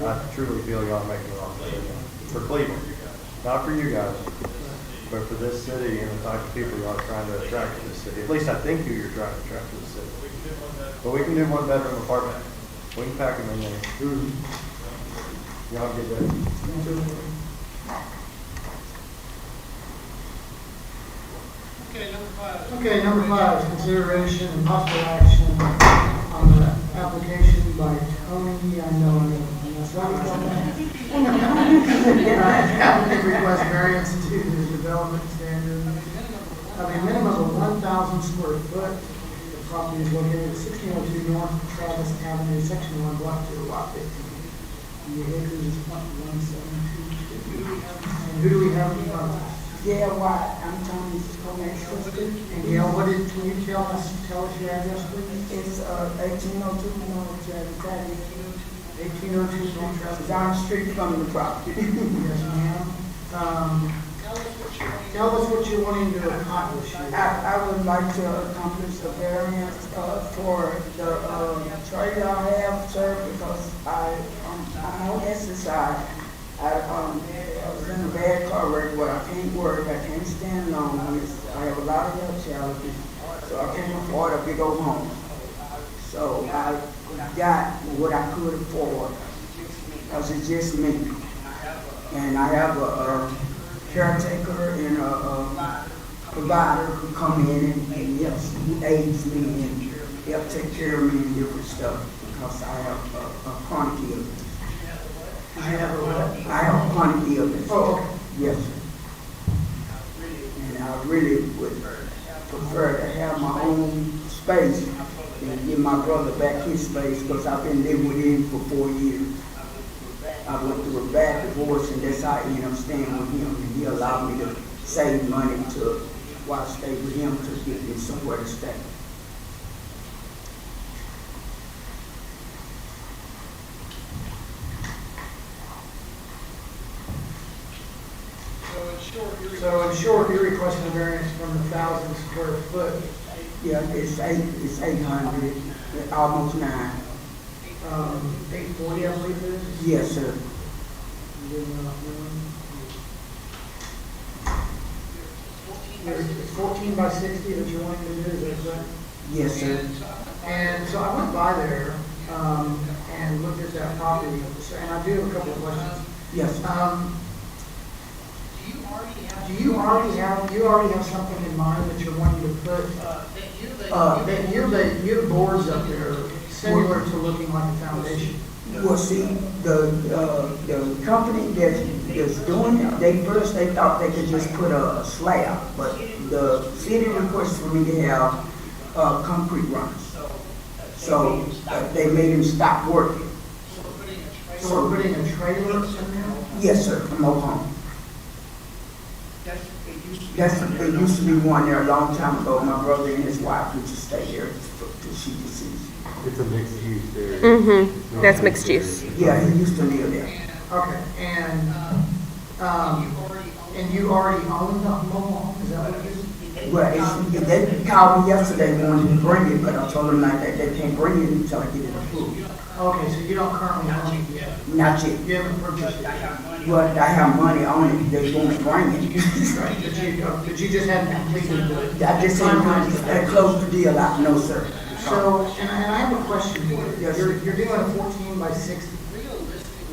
I truly feel y'all making the wrong decision. For Cleveland, not for you guys, but for this city and the type of people y'all are trying to attract to this city. At least I think who you're trying to attract to the city. But we can do 1-bedroom apartment. We can pack them in there. Y'all get that. Okay, number 5 is consideration and possible action on the application by Tony, I know, sorry about that. Applicant request variance to the development standard of a minimum of 1,000 square foot. The property is located at 1602 North Travis Avenue, Section 1, Block 2, Lot 15. And the acres is .1722. And who do we have in front of us? Yeah, why? I'm Tony's Comac sister. And Gail, can you tell us your address, please? It's 1802 North Travis Avenue. 1802 North It's Travis. down the street from the property. Yes, ma'am. Tell us what you're wanting to accomplish here. I would like to accomplish a variance for the trailer I have, sir, because I'm on exercise. I was in a bad car wreck where I can't work, I can't stand long. I have a lot of health challenges, so I can't afford a big old home. So I got what I could afford, because it's just me. And I have a caretaker and a provider who come in and helps, who aids me and help take care of me and different stuff, because I have a chronic illness. I have a what? I have a chronic illness. Oh, okay. Yes, sir. And I really would prefer to have my own space and give my brother back his space, because I've been living with him for 4 years. I went through a bad divorce, and that's how I ended up staying with him. And he allowed me to save money while I stayed with him to get me somewhere to stay. So in short, you're requesting a variance from 1,000 square foot. Yeah, it's 800, almost 9. 840, I believe it is. Yes, sir. It's 14 by 60 that you're wanting to do, is that correct? Yes, sir. And so I went by there and looked at that property, and I do have a couple of questions. Yes, sir. Do you already have something in mind that you're wanting to put? That you have boards up there similar to looking like a foundation. Well, see, the company that's doing it, they thought they could just put a slab, but the city requested for me to have concrete runners. So they made him stop working. So we're putting a trailer in there? Yes, sir, from Oklahoma. It used to be one there a long time ago. My brother and his wife used to stay there till she deceased. It's a mixed use area. Mm-hmm. That's mixed use. Yeah, he used to live there. Okay, and you already own the mobile home, is that what it is? Well, they called me yesterday wanting to bring it, but I told them like that they can't bring it until I get it approved. Okay, so you don't currently own it yet? Not yet. You haven't purchased it? But I have money on it, they won't bring it. Right, but you just hadn't completed the... I just ain't close the deal out, no, sir. So, and I have a question for you. Yes. You're doing a 14 by 60.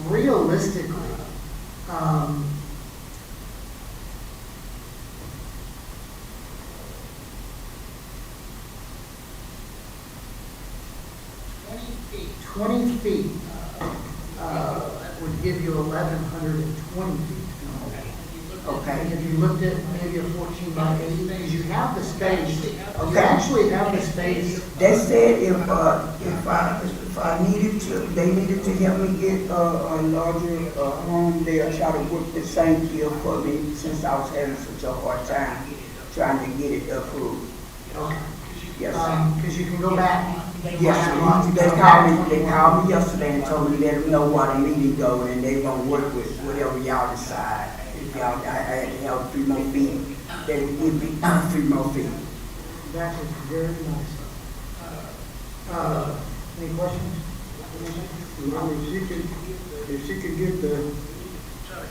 Realistically, $20 feet would give you 1,120 feet. Okay. And if you looked at maybe a 14 by 80, because you have the space, you Okay. actually have the space. They said if I needed to, they needed to help me get a larger home, they'll try to work the same deal for me, since I was having such a hard time trying to get it approved. Okay. Yes, sir. Because you can go back. Yes, sir. They called me yesterday and told me let them know where the meeting go, and they gonna work with whatever y'all decide. If y'all, I had to have 3 more feet, they would give me 3 more feet. That is very nice. Any questions? I mean, if she could get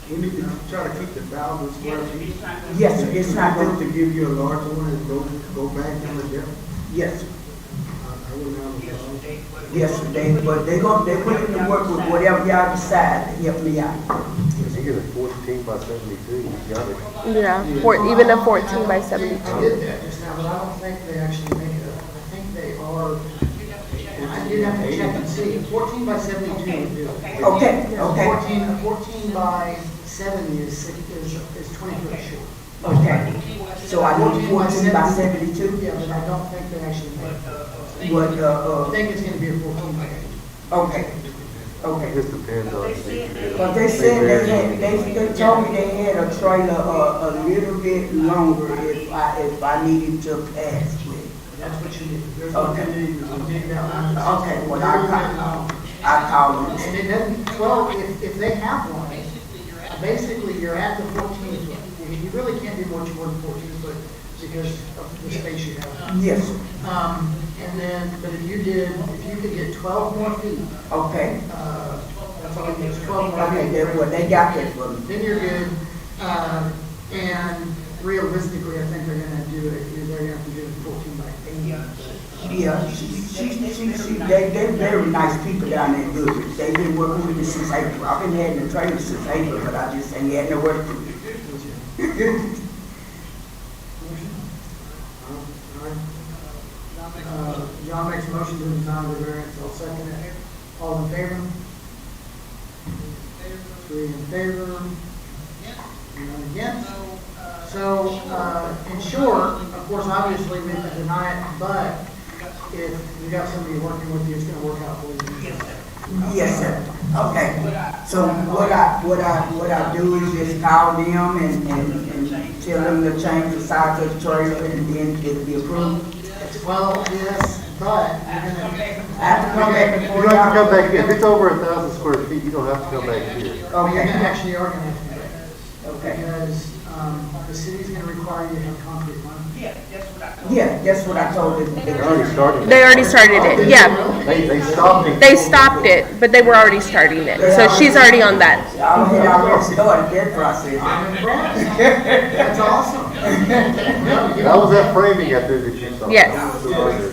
we need to try to keep the 1,000 square feet. Yes, sir, it's not Supposed good. to give you a larger one and go back down the depth. Yes, sir. I wouldn't have a problem. Yes, sir, they're willing to work with whatever y'all decide to help me out. You get a 14 by 72, you got it. Yeah, even a 14 by 72. I did that just now, but I don't think they actually make it. I think they are, I you'd have to check and see. 14 by 72 would do it. Okay, A okay, 14 by 70 is 20 foot short. okay. So I need 14 by 72? Yeah, but I don't think they actually make it. What, I think it's gonna be a 14 by 8. okay, It okay. just depends on. But they said they told me they had a trailer a little bit longer if I needed to pass with. That's what you need. There's Okay. what you need, is you dig that line. Okay, well, I call them. And it doesn't, well, if they have one, basically you're at the 14 foot. You really can't do much more than 14 foot because of the space you have. Yes, sir. And then, but if you could get 12 more feet, Okay. that's all it is, 12 more Okay, feet. well, they got that for me. Then you're good. And realistically, I think they're gonna do it, they're gonna have to do it 14 by 8. Yeah, they're very nice people down there in Goodrich. They've been working with me since April. I've been having the training since April, but I just ain't had no work to do. John makes a motion to deny the variance, I'll second it. All in favor? 3 in favor, none against. So, in short, of course, obviously we can deny it, but if you got somebody working with you, it's gonna work out for you. Yes, sir. Okay. So what I do is just call them and tell them to change the size of the trailer and then it'll be approved. Well, yes, but you're gonna. I have to come back You before don't have to come y'all. back here. If it's over 1,000 square feet, you don't have to come back here. You're gonna Okay, actually are gonna have to do that. okay. Because, the city's gonna require you to have concrete line. Yeah, that's what I told them. They already started. They already started it, yeah. They stopped it. They stopped it, but they were already starting it. So she's already on that. Y'all had already started that process. I'm impressed. That's awesome. That was that framing out there that you saw. Yes.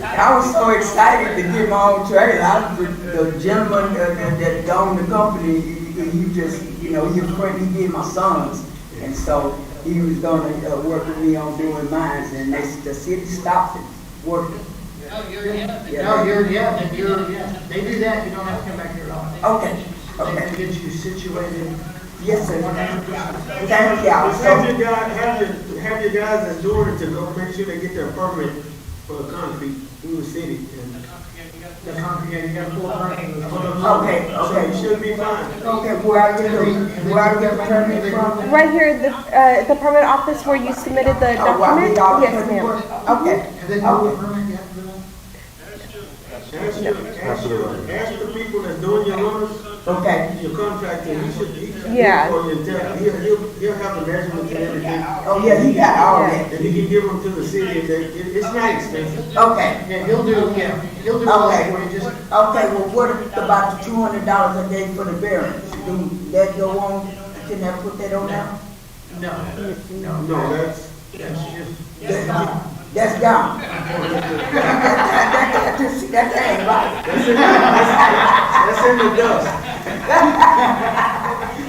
I was so excited to get my own trailer. The gentleman that owned the company, he just, he was friend, he did my sons. And so he was gonna work with me on doing mine, and the city stopped it, working. They do that, you don't have to come back here at all. Okay, They can okay. get you situated. Yes, sir. 100%. Thank y'all. Have So, your guys that's doing it to go make sure they get their permit for the concrete through the city. The concrete, you gotta pull it right. okay, So you okay. should be fine. Okay, where I get the permit from? Right here at the permit office where you submitted the Oh, well, document? we all Yes, put- ma'am. Okay, And then you okay. permit, you have to do that? Ask the people that's doing your runners, Okay. your contractor, he should Yeah. he'll have the measurements and everything. Oh, yeah, he got all that. And he can give them to the city, and it's not expensive. Okay. Yeah, he'll do all that for you, just. Okay, well, what about the $200 I gave for the variance? Do that go on, can I put that on now? No, No, that's that's gone. That's gone. That ain't right. that's in the dust.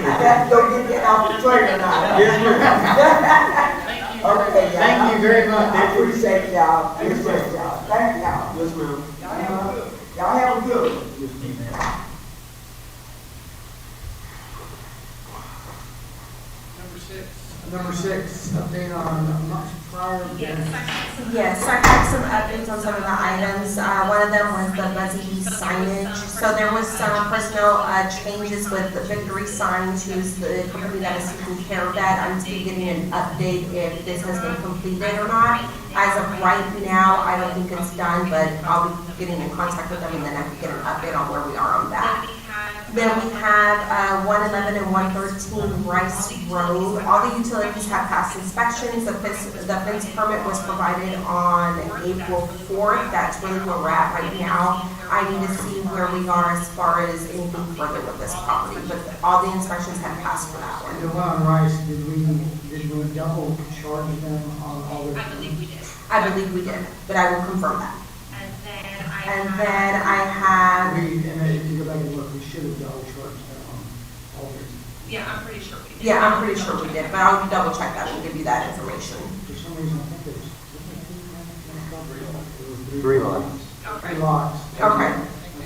I got to go get that off the trailer now. Yes, ma'am. Okay, y'all. Thank you very much. I appreciate y'all. Appreciate y'all. Thank y'all. Yes, ma'am. Y'all have a good one. Number 6, update on months prior. Yes, so I had some updates on some of the items. One of them was the Buzzy Bee signage. So there was some personnel changes with the Victory Signs, who's the company that is taking care of that. I'm still getting an update if this has been completed or not. As of right now, I don't think it's done, but I'll be getting in contact with them and then I can get an update on where we are on that. Then we have 111 and 113 Rice Road. All the utilities have passed inspections. The fence permit was provided on April 4th. That's really where we're at right now. I need to see where we are as far as anything further with this property, but all the inspections have passed for that one. The one on Rice, did we double charge them on all their? I believe we did, but I will confirm that. And then I have, And if you go back and look, we should have double charged them on all their. yeah, I'm pretty sure we did, but I'll double check that and give you that information. For some reason, I think there's 3 lots. 3 lots. Okay.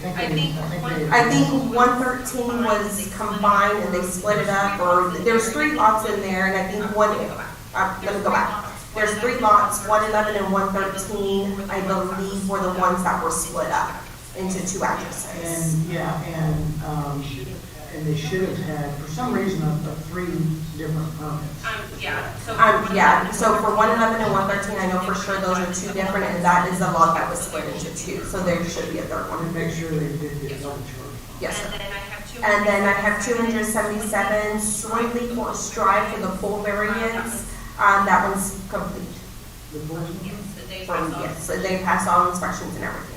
I think 113 was combined and they split it up, or there's 3 lots in there, and I think let me go back. There's 3 lots, 111 and 113, I believe, were the ones that were split up into 2 addresses. And they should have had, for some reason, 3 different permits. Yeah, so for 111 and 113, I know for sure those are 2 different, and that is a lot that was split into 2, so there should be a third I want one. to make sure they did get double charged. Yes, sir. And then I have 277 Swingley Forest Drive for the full variance. That one's complete. The portion? Yes, so they passed all inspections and everything.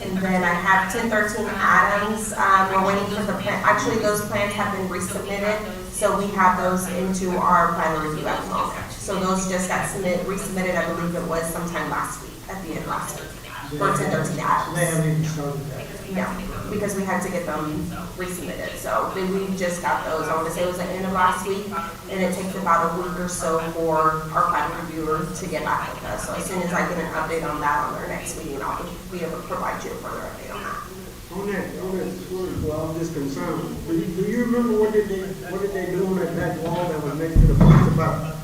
And then I have 1013 Adams. We're waiting for the plan. Actually, those plans have been resubmitted, so we have those into our plan review at the moment. So those just got resubmitted, I believe it was sometime last week, at the end of last week, for 1013 So they Adams. haven't even started that. No, because we had to get them resubmitted, so then we just got those, I want to say it was the end of last week, and it takes about a week or so for our plan reviewer to get back with us. So as soon as I get an update on that on their next meeting, I'll be able to provide you a further update on that. On that swing, well, I'm just concerned. Do you remember what did they do on that back wall that was next to the fence about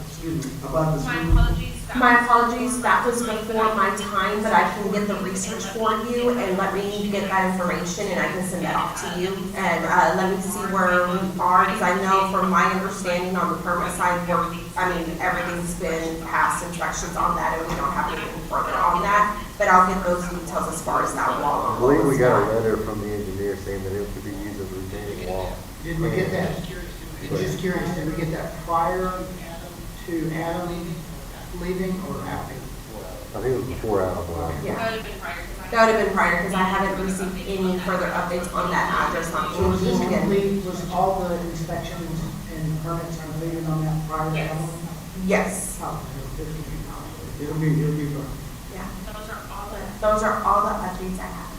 the swing? My apologies, that was before my time, but I can get the research for you and let me get that information and I can send that off to you. And let me see where we are, because I know from my understanding on the permit side, everything's been past inspections on that and we don't have anything further on that. But I'll get those details as far as that wall. I believe we got a letter from the engineer saying that it could be used as a retaining wall. Did we get that? Just curious, did we get that prior to Adam leaving or after? I think it was before Adam left. Yeah. That would have been prior, because I haven't received any further updates on that address, not So was this anything again. complete, was all the inspections and permits completed on that prior to Adam? Yes, Oh, It'll be fine. yeah. Those are all the updates I have.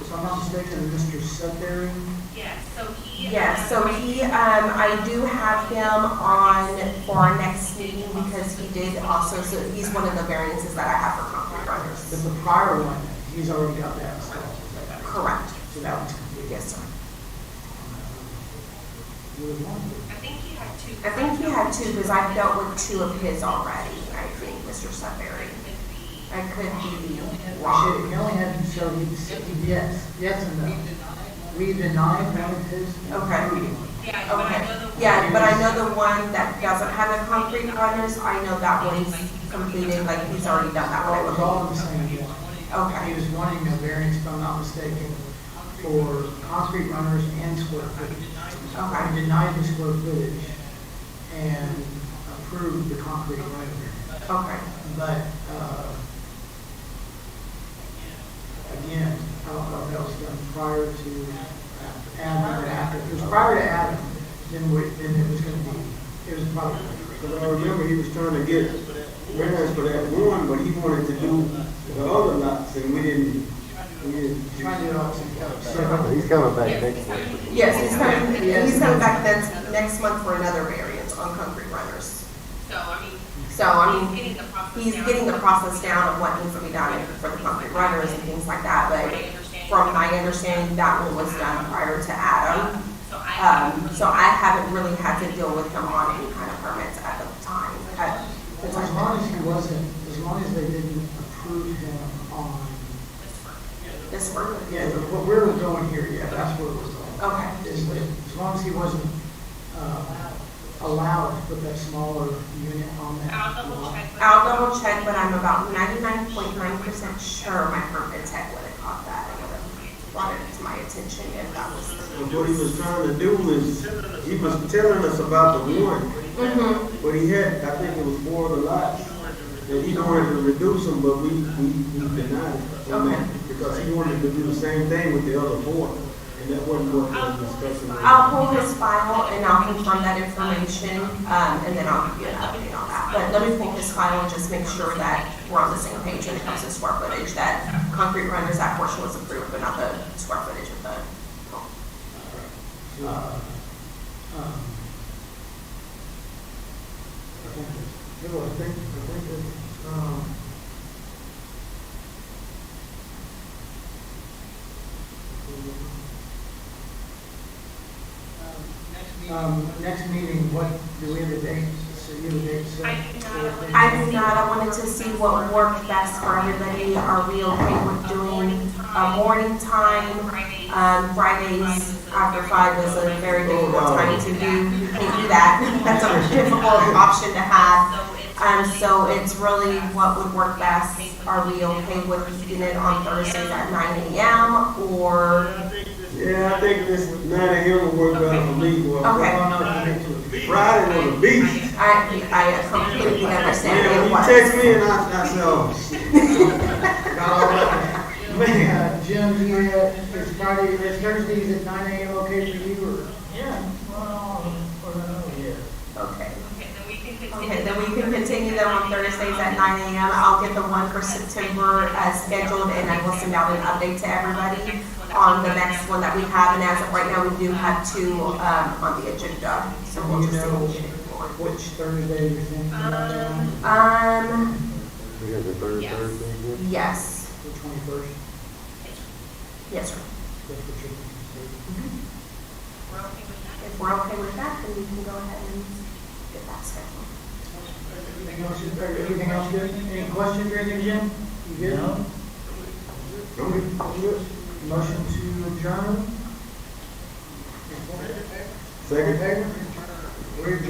If I'm not mistaken, Mr. Sudbury, Yes, so he, I do have him on for our next meeting because he did also, so he's one of the variances that I have for concrete but runners. the prior one, he's already got that installed. Correct. So that one's complete. Yes, sir. There was one. I think he had 2 because I've dealt with 2 of his already, I think, Mr. Sudbury. I could be Shit, wrong. he only had, so yes and no. We denied one of his. Okay. Okay. Yeah, but I know the one that doesn't have the concrete runners, I know that one's completed, like he's already done that Well, it was one. all in the same one. Okay. He was wanting a variance, if I'm not mistaken, for concrete runners and square footage. Okay. We denied the square footage and approved the concrete runner variance. Okay. But, again, I don't know if that was done prior to Adam or after. If it was prior to Adam, then it was gonna be, it was probably. Because I remember he was trying to get variance for that one, but he wanted to do the other lots, and we didn't. Trying to do it all together. So, He's coming back next month. Yes, he's coming back next month for another variance on concrete runners. So, I mean, he's getting the process down of what needs to be done for the concrete runners and things like that, but from my understanding, that one was done prior to Adam. So I haven't really had to deal with him on any kind of permits at the time. As long as they didn't approve him on, This work. yeah, what we're going here, yeah, that's where we're going. Okay. Is that as long as he wasn't, allowed to put that smaller unit on that lot. I'll double check, but I'm about 99.9% sure my permit tech would have caught that and would have brought it to my attention if that was the but what he was trying to do is, he was telling us about the one, Mm-hmm. but he had, I think it was 4 of the lots, that he wanted to reduce them, but we denied it. on that, Because he wanted to do the same thing with the other 4, and that wasn't what we were discussing. I'll pull his file and I'll confirm that information, and then I'll give you an update on that. But let me pull his file and just make sure that we're on the same page when it comes to square footage, that concrete runners, that portion was approved, but not the square footage of the home. No, I think that, next meeting, what, do we have a date? So you have a date set? I do not, I wanted to see what would work best for everybody. Are we okay with doing a morning time? Fridays after 5 is a very difficult time to do. You can't do that. That's a difficult option to have. So it's really what would work best. Are we okay with keeping it on Thursdays at 9 a.m. or? Yeah, I think this 9 a.m. will work better for me. Well, Okay. Friday was a beast. I completely understand Man, it when you was. text me and I said, oh, got all that. Man, Jim, do you have, is Friday, is Thursdays at 9 a.m. okay for you, or? Yeah, well, yeah. Okay. Okay, then we can continue them on Thursdays at 9 a.m. I'll get the one for September scheduled, and I will send out an update to everybody on the next one that we have. And as of right now, we do have 2 on the agenda, so we'll just see what we can forward. Which Thursday you're thinking about? We got the third Yes. Thursday again? Yes, The 21st? yes, sir. That's what you're thinking. If we're okay with that, then we can go ahead and get that scheduled. Anything else good? Any questions or anything, Jim? You good? No. Good. Motion to adjourn? second. We're adjourned.